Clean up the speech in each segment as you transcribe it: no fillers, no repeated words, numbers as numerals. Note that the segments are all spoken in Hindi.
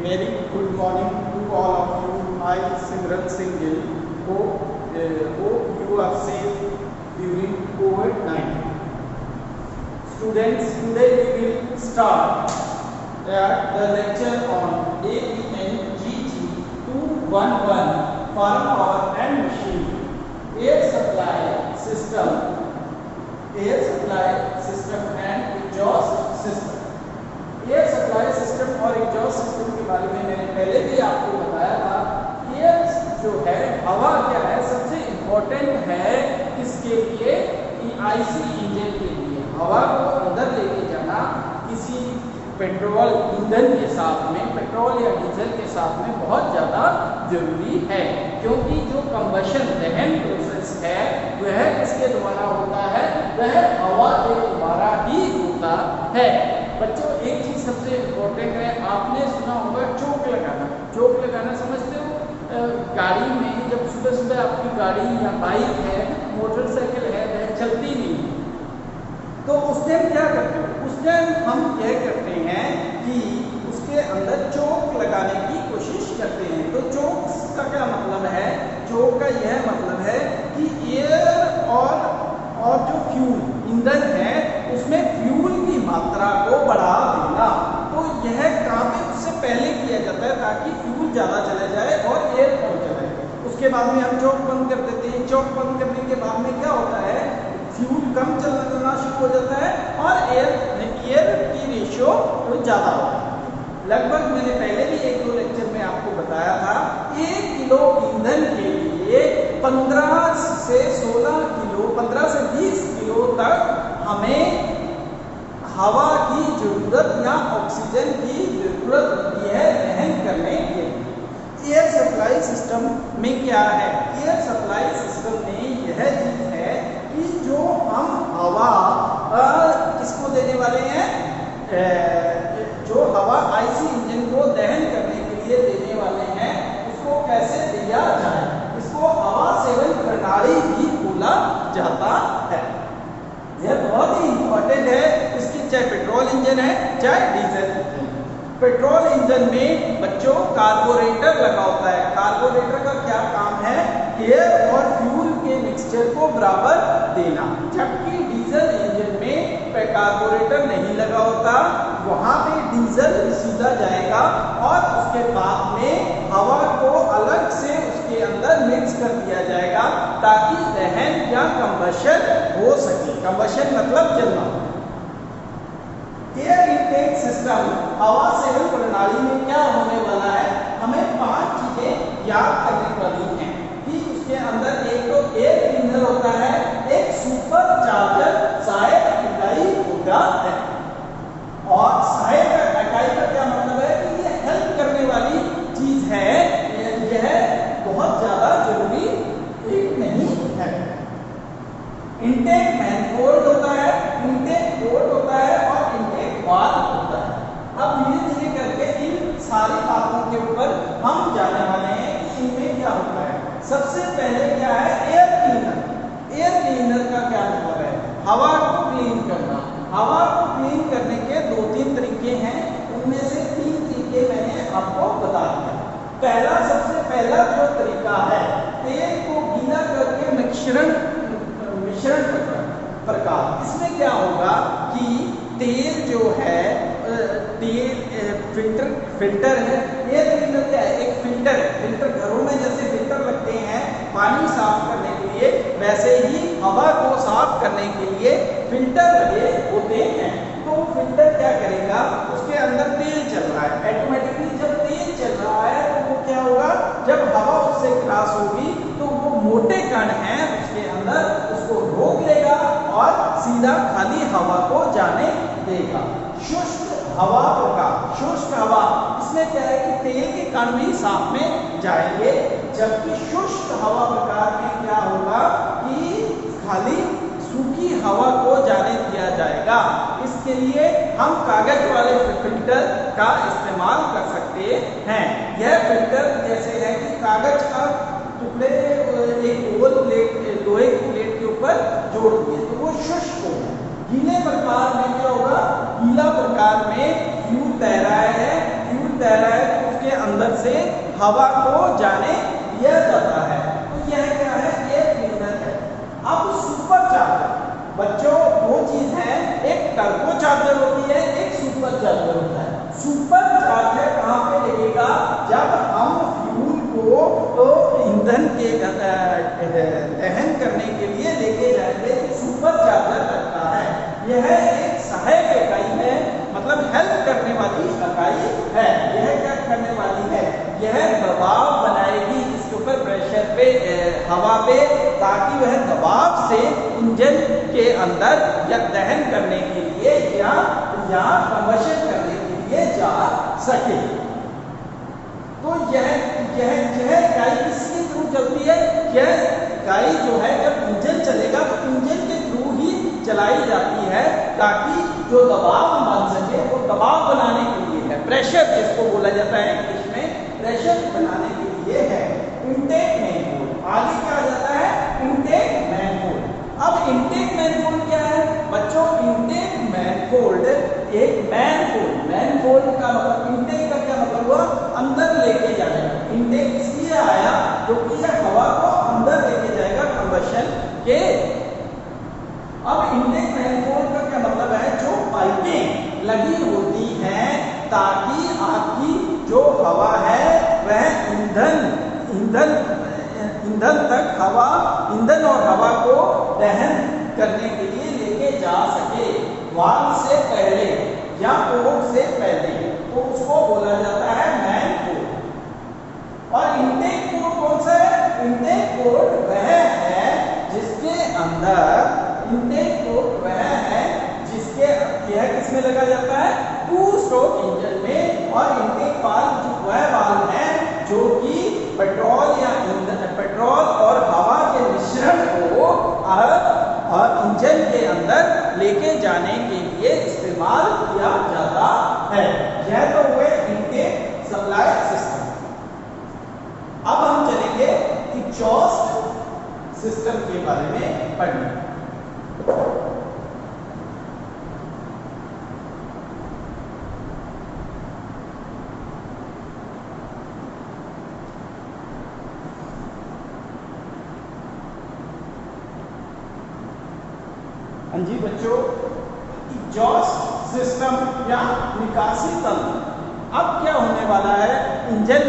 Very good morning to all of you. I, Simran Singhil, hope you are safe during COVID-19. Students, today we will start the lecture on APNGG 211 Farm Power and Machinery, Air Supply System and Exhaust System. Air supply system और एग्जॉस्ट सिस्टम के बारे में मैंने पहले भी आपको बताया था। एयर जो है, हवा क्या है, सबसे इम्पोर्टेंट है किसके लिए कि आईसी इंजन के लिए। हवा को अंदर लेके जाना किसी पेट्रोल ईंधन के साथ में, पेट्रोल या डीजल के साथ में बहुत ज़्यादा जरूरी है, क्योंकि जो कंबशन दहन प्रोसेस है वह किसके द्वारा होता है, वह हवा के द्वारा ही होता है। बच्चों, एक चीज सबसे इम्पोर्टेंट है, आपने सुना होगा चौक लगाना। चौक लगाना समझते हो? गाड़ी में जब सुबह सुबह आपकी गाड़ी या बाइक है, मोटरसाइकिल है, वह चलती नहीं है, तो उस टाइम क्या करते हो? उस टाइम हम यह करते हैं कि उसके अंदर चौक लगाने की कोशिश करते हैं। तो चौक का क्या मतलब है? चौक का यह मतलब है कि एयर और जो फ्यूल ईंधन है उसमें फ्यूल की मात्रा को बढ़ा देना। तो यह काम उससे पहले किया जाता है ताकि फ्यूल ज़्यादा चला जाए और एयर कम चले। उसके बाद में हम चौक बंद कर देते हैं। चौक बंद करने के बाद में क्या होता है, फ्यूल कम चलना शुरू हो जाता है और एयर की रेशियो ज़्यादा होता है। लगभग मैंने पहले भी एक दो लेक्चर में आपको बताया था, 1 किलो ईंधन के लिए 15 से 16 किलो, 15 से 20 किलो तक हमें हवा की जरूरत या ऑक्सीजन की जरूरत होती है दहन करने के लिए। एयर सप्लाई सिस्टम में क्या है? एयर सप्लाई सिस्टम में यह चीज है कि जो हम हवा किसको देने वाले हैं, जो हवा आईसी इंजन को दहन करने के लिए देने वाले हैं, उसको कैसे दिया जाए, इसको हवा सेवन प्रणाली भी बोला जाता है। यह बहुत ही इंपॉर्टेंट है। इसकी चाहे पेट्रोल इंजन है चाहे डीजल इंजन। पेट्रोल इंजन में बच्चों कार्बोरेटर लगा होता है। कार्बोरेटर का क्या काम है? एयर और फ्यूल के मिक्सचर को बराबर देना। जबकि डीजल इंजन में कार्बोरेटर नहीं लगा होता, वहां पे डीजल सीधा जाएगा और उसके बाद में हवा को अलग से उसके अंदर मिक्स कर दिया जाएगा ताकि दहन या कंबशन हो सके। कंबशन मतलब जलना। एयर इनटेक सिस्टम हवा सेवन प्रणाली में क्या होने वाला है, हमें 5 चीजें याद करने वाली हैं कि उसके अंदर एक तो एयर क्लीनर होता है, एक सुपर चार्जर सहायक इकाई होता है। और सहायक इकाई का क्या मतलब है कि ये हेल्प करने वाली चीज है, यह बहुत ज्यादा जरूरी नहीं है। इंटेक मैनिफोल्ड होता है, इंटेक पोर्ट होता है और इंटेक वाल्व होता है। अब धीरे धीरे करके इन सारी बातों के ऊपर हम जाने वाले हैं कि इनमें क्या होता है। सबसे पहले क्या है? Air cleaner. एयर क्लीनर का क्या मतलब है? हवा को क्लीन करना। हवा को क्लीन करने के 2-3 तरीके हैं, उनमें से 3 तरीके मैंने आपको बता दिया। सबसे पहला जो तरीका है, तेल को गीला करके मिश्रण प्रकार। इसमें क्या होगा कि तेल जो है, तेल फिल्टर है। एयर क्लीनर क्या है? एक फिल्टर घरों में जैसे फिल्टर लगते हैं पानी साफ करने के लिए, वैसे ही हवा को साफ करने के लिए फिल्टर लगे होते हैं। तो फिल्टर क्या करेगा, उसके अंदर तेल चल रहा है, ऑटोमेटिकली जब तेल चल रहा है तो वो क्या होगा, जब हवा उससे क्रॉस होगी तो वो मोटे कण हैं उसके अंदर, उसको रोक लेगा और सीधा खाली हवा को जाने देगा। शुष्क हवा प्रकार, शुष्क हवा, इसमें क्या है कि तेल के कण भी साथ में जाएंगे, जबकि शुष्क हवा प्रकार में क्या होगा कि खाली सूखी हवा को जाने दिया जाएगा। इसके लिए हम कागज वाले फिल्टर का इस्तेमाल कर सकते हैं। यह फिल्टर जैसे है कि कागज का टुकड़े एक गोल प्लेट, लोहे की प्लेट के ऊपर जोड़ दिए तो वो शुष्क होगा। गीले प्रकार में क्या होगा? गीला प्रकार में फ्यूल तैर रहा है, तो उसके अंदर से हवा को जाने दिया जाता है। तो यह क्या है, एक ईंधन है। अब सुपर चार्जर, बच्चों दो चीज है, एक टर्बो चार्जर होती है, एक सुपर चार्जर होता है। सुपर चार्जर कहाँ पे लगेगा, जब हम फ्यूल को तो ईंधन के दहन करने के लिए लेके जाएंगे, सुपर चार्जर लगता है। यह एक सहायक इकाई है, मतलब हेल्प करने वाली इकाई है। यह क्या करने वाली है, यह दबाव बनाएगी इसके ऊपर, प्रेशर पे, हवा पे, ताकि वह दबाव से इंजन के अंदर या दहन करने के लिए या कंबशन करने के लिए जा सके। तो यह इकाई किसके थ्रू चलती है, यह इकाई जो है जब इंजन चलेगा तो इंजन के थ्रू ही चलाई जाती है, ताकि जो दबाव बन सके वो दबाव बनाने के लिए है, प्रेशर जिसको बोला जाता है इंग्लिश में, प्रेशर बनाने के लिए है। इनटेक मैनिफोल्ड, आगे क्या आ जाता है, इनटेक मैनिफोल्ड। अब इनटेक मैनिफोल्ड क्या है बच्चों, इनटेक मैनिफोल्ड एक मैनिफोल्ड का मतलब, इनटेक का क्या मतलब हुआ, अंदर लेके जाने। इनटेक इसलिए आया क्योंकि यह हवा को अंदर लेके जाएगा कंबशन के। अब इनटेक मैनिफोल्ड का क्या मतलब है, जो पाइपें लगी होती हैं ताकि आपकी जो हवा है वह ईंधन तक हवा, ईंधन और हवा को दहन करने के लिए लेके जा सके, वाल्व से पहले या पोर्ट से पहले, तो उसको बोला जाता है मैनिफोल्ड। और इनटेक पोर्ट कौन सा है, इनटेक पोर्ट वह है जिसके अंदर, इनटेक पोर्ट वह है जिसके, यह किसमें लगा जाता है, टू स्ट्रोक इंजन में। और इनटेक वाल्व वह वाल्व है जो कि पेट्रोल और हवा के मिश्रण को और इंजन के अंदर लेके जाने के लिए इस्तेमाल किया जाता है। यह तो हुए इनटेक सप्लाई सिस्टम। अब हम चलेंगे एग्जॉस्ट सिस्टम के बारे में पढ़ने। हाँ जी बच्चों, एग्जॉस्ट सिस्टम या निकासी तंत्र। अब क्या होने वाला है, इंजन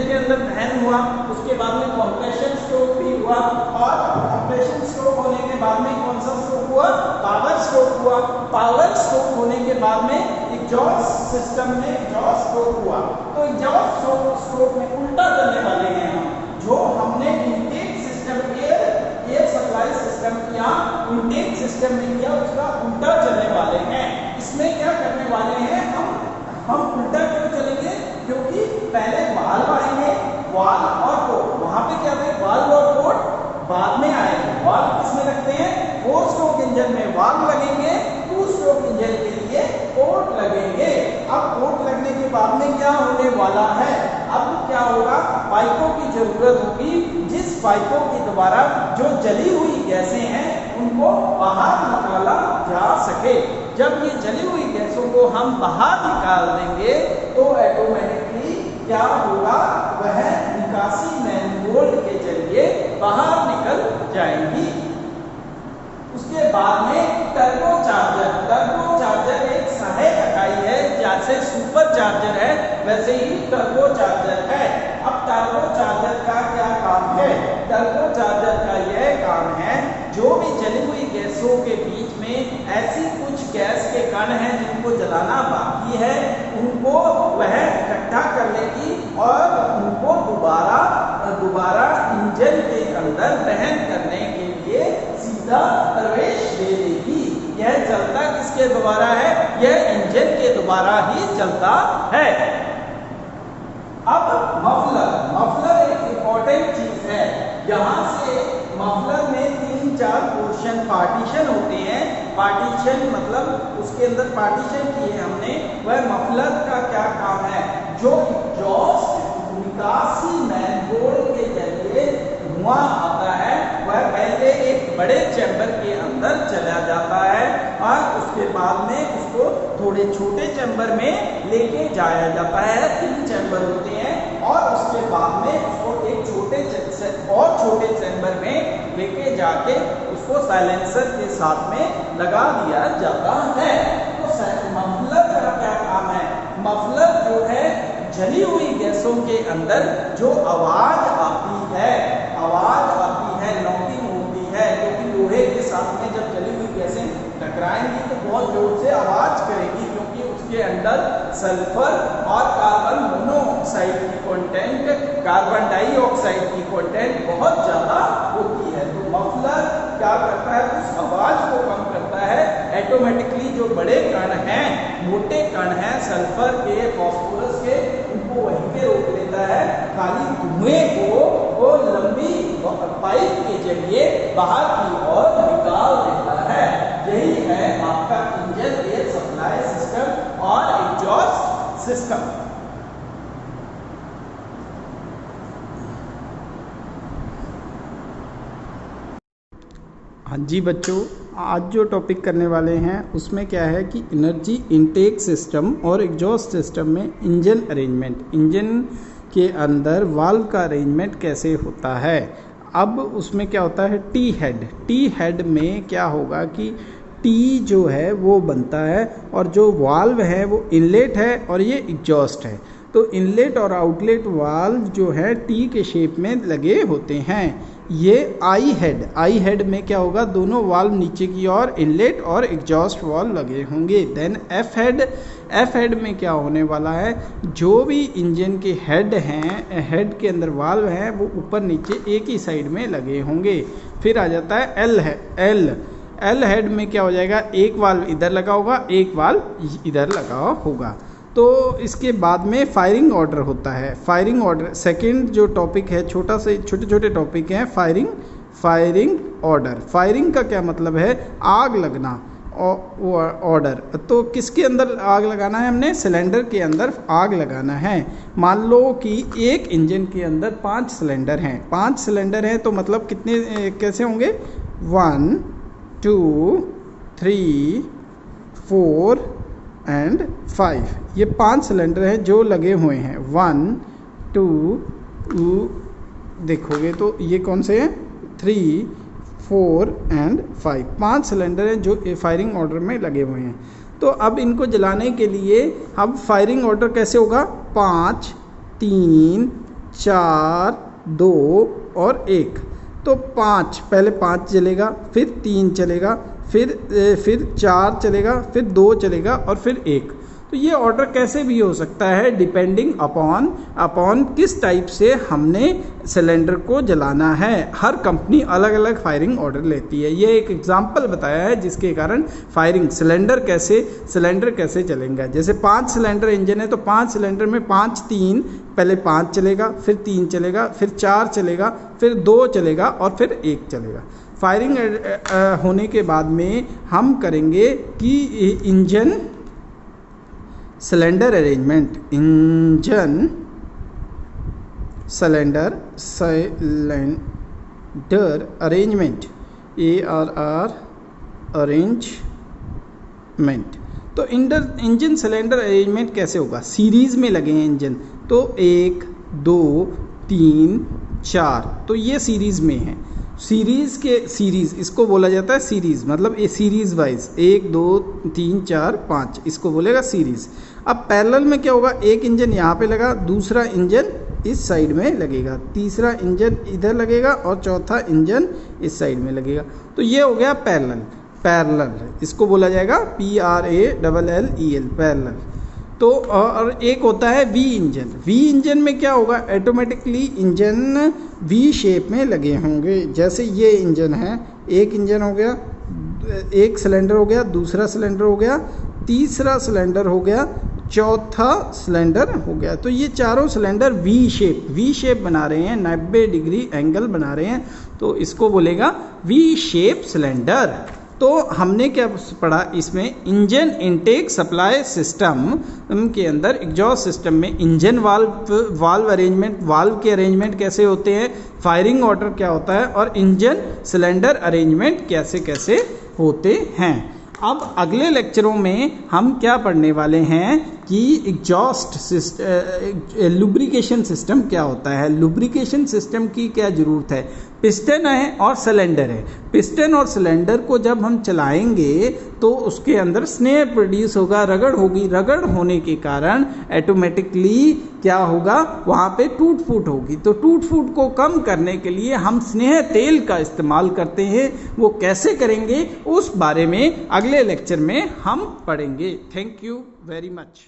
के अंदर दहन हुआ, उसके बाद में कंप्रेशन स्ट्रोक भी हुआ, और कंप्रेशन स्ट्रोक होने के बाद में कौन सा स्ट्रोक हुआ, पावर स्ट्रोक हुआ। पावर स्ट्रोक होने के बाद में एग्जॉस्ट सिस्टम में एग्जॉस्ट स्ट्रोक हुआ। तो एग्जॉस्ट स्ट्रोक में उल्टा करने वाले हैं हम, जो हमने intake system air supply system किया, इनटेक सिस्टम में किया, उसका उल्टा चलने वाले हैं। इसमें क्या करने वाले हैं हम उल्टा क्यों चलेंगे, क्योंकि पहले वाल्व आएंगे, वाल्व और पोर्ट, वहां पे क्या थे, वाल्व और पोर्ट बाद में आएंगे। वाल्व किसमें लगते हैं, 4 स्ट्रोक इंजन में वाल्व लगेंगे, 2 स्ट्रोक इंजन के लिए पोर्ट लगेंगे। अब पोर्ट लगने के बाद में क्या होने वाला है, अब क्या होगा, पाइपों की जरूरत होगी, जिस पाइपों के द्वारा जो जली हुई गैसें हैं उनको बाहर निकाला जा सके। जब ये जली हुई गैसों को हम बाहर निकाल देंगे तो ऑटोमेटिकली क्या होगा, वह निकासी मैनिफोल्ड के जरिए बाहर निकल जाएंगी। उसके बाद में टर्बो चार्जर एक सहायक इकाई है, जैसे सुपर चार्जर है वैसे ही टर्बो चार्जर है। अब टर्बो चार्जर का क्या काम है, टर्बो चार्जर का यह काम है, जो भी जली हुई गैसों के बीच में ऐसी कुछ गैस के कण हैं जिनको जलाना बाकी है, उनको वह इकट्ठा कर लेगी और उनको दोबारा इंजन के अंदर दहन करने के लिए सीधा प्रवेश दे देगी। यह चलता किसके द्वारा है, यह इंजन के द्वारा ही चलता है। अब मफलर एक इंपॉर्टेंट चीज है। यहाँ से मफलर में 3-4 पोर्शन पार्टीशन होते हैं। पार्टीशन मतलब उसके अंदर पार्टीशन किए हमने, वह मफलर का क्या काम है, जो एग्जॉस्ट निकासी मैनिफोल्ड के जरिए धुआं आता है वह पहले एक बड़े चैम्बर के अंदर चला जाता है और उसके बाद में उसको थोड़े छोटे चैम्बर में लेके जाया जाता है। 3 चैम्बर होते हैं, और उसके बाद में उसको एक छोटे चैम्बर में लेके जाके उसको साइलेंसर के साथ में लगा दिया जाता है। तो मफलर का क्या काम है? मफलर जो है जली हुई गैसों के अंदर जो आवाज आती है, नॉकिंग होती है, क्योंकि लोहे के साथ में जब जली हुई गैसें टकराएंगी तो बहुत जोर से आवाज करेगी, क्योंकि उसके अंदर सल्फर और कार्बन मोनोऑक्साइड की कंटेंट, कार्बन डाइऑक्साइड की कंटेंट बहुत ज्यादा होती है। तो मफलर क्या करता है? उस आवाज को कम करता है। ऑटोमेटिकली जो बड़े कण हैं, मोटे कण हैं सल्फर के, फास्फोरस के, उनको वहीं पे रोक लेता है। खाली धुएं को वो लंबी पाइप के जरिए बाहर की ओर निकाल देता है। यही है आपका इंजन एयर सप्लाई सिस्टम और एग्जॉस्ट सिस्टम। हाँ जी बच्चों, आज जो टॉपिक करने वाले हैं उसमें क्या है कि एनर्जी इनटेक सिस्टम और एग्जॉस्ट सिस्टम में इंजन अरेंजमेंट, इंजन के अंदर वाल्व का अरेंजमेंट कैसे होता है। अब उसमें क्या होता है, टी हेड में क्या होगा कि टी जो है वो बनता है और जो वाल्व है वो इनलेट है और ये एग्जॉस्ट है। तो इनलेट और आउटलेट वाल्व जो है टी के शेप में लगे होते हैं। ये आई हेड में क्या होगा, दोनों वाल्व नीचे की ओर इनलेट और एग्जॉस्ट वाल्व लगे होंगे। देन एफ हेड में क्या होने वाला है, जो भी इंजन के हेड हैं, हेड के अंदर वाल्व हैं वो ऊपर नीचे एक ही साइड में लगे होंगे। फिर आ जाता है एल हेड में क्या हो जाएगा, एक वाल्व इधर लगा होगा, एक वाल्व इधर लगा होगा। तो इसके बाद में फायरिंग ऑर्डर होता है। फायरिंग ऑर्डर सेकंड जो टॉपिक है, छोटे छोटे टॉपिक हैं। फायरिंग ऑर्डर, फायरिंग का क्या मतलब है, आग लगना ऑर्डर। तो किसके अंदर आग लगाना है, हमने सिलेंडर के अंदर आग लगाना है। मान लो कि एक इंजन के अंदर 5 सिलेंडर हैं, 5 सिलेंडर हैं तो मतलब कितने कैसे होंगे, 1 2 3 4 एंड 5, ये 5 सिलेंडर हैं जो लगे हुए हैं। 1 2 देखोगे तो ये कौन से हैं, 3 4 एंड 5, 5 सिलेंडर हैं जो फायरिंग ऑर्डर में लगे हुए हैं। तो अब इनको जलाने के लिए अब फायरिंग ऑर्डर कैसे होगा, 5 3 4 2 और 1। तो 5 पहले 5 चलेगा, फिर 3 चलेगा, फिर 4 चलेगा, फिर 2 चलेगा और फिर 1। तो ये ऑर्डर कैसे भी हो सकता है, डिपेंडिंग अपॉन किस टाइप से हमने सिलेंडर को जलाना है। हर कंपनी अलग अलग फायरिंग ऑर्डर लेती है। ये एक एग्जांपल बताया है जिसके कारण फायरिंग सिलेंडर कैसे चलेंगे। जैसे 5 सिलेंडर इंजन है तो 5 सिलेंडर में 5 3, पहले 5 चलेगा, फिर 3 चलेगा, फिर 4 चलेगा, फिर 2 चलेगा और फिर 1 चलेगा। फायरिंग होने के बाद में हम करेंगे कि engine cylinder arrangement, engine cylinder arrangement, ARR arrangement. तो इंजन सिलेंडर अरेंजमेंट कैसे होगा, सीरीज में लगे हैं इंजन, तो 1 2 3 4, तो ये सीरीज में है। सीरीज इसको बोला जाता है सीरीज, मतलब ये सीरीज वाइज 1 2 3 4 5 इसको बोलेगा सीरीज। अब पैरेलल में क्या होगा, एक इंजन यहाँ पे लगा, दूसरा इंजन इस साइड में लगेगा, तीसरा इंजन इधर लगेगा और चौथा इंजन इस साइड में लगेगा। तो ये हो गया पैरेलल, इसको बोला जाएगा PRALLEL, पैरेलल। तो और एक होता है वी इंजन में क्या होगा, ऑटोमेटिकली इंजन वी शेप में लगे होंगे। जैसे ये इंजन है, एक इंजन हो गया, एक सिलेंडर हो गया, दूसरा सिलेंडर हो गया, तीसरा सिलेंडर हो गया, चौथा सिलेंडर हो गया। तो ये चारों सिलेंडर वी शेप बना रहे हैं, 90 डिग्री एंगल बना रहे हैं, तो इसको बोलेगा वी शेप सिलेंडर। तो हमने क्या पढ़ा इसमें, इंजन इनटेक सप्लाई सिस्टम के अंदर एग्जॉस्ट सिस्टम में इंजन वाल्व अरेंजमेंट, वाल्व के अरेंजमेंट कैसे होते हैं, फायरिंग ऑर्डर क्या होता है और इंजन सिलेंडर अरेंजमेंट कैसे होते हैं। अब अगले लेक्चरों में हम क्या पढ़ने वाले हैं कि एग्जॉस्ट लुब्रिकेशन सिस्टम क्या होता है। लुब्रिकेशन सिस्टम की क्या जरूरत है, पिस्टन है और सिलेंडर है। पिस्टन और सिलेंडर को जब हम चलाएंगे तो उसके अंदर स्नेह प्रोड्यूस होगा, रगड़ होगी, रगड़ होने के कारण ऑटोमेटिकली क्या होगा, वहाँ पे टूट फूट होगी। तो टूट फूट को कम करने के लिए हम स्नेह तेल का इस्तेमाल करते हैं। वो कैसे करेंगे उस बारे में अगले लेक्चर में हम पढ़ेंगे। Thank you very much.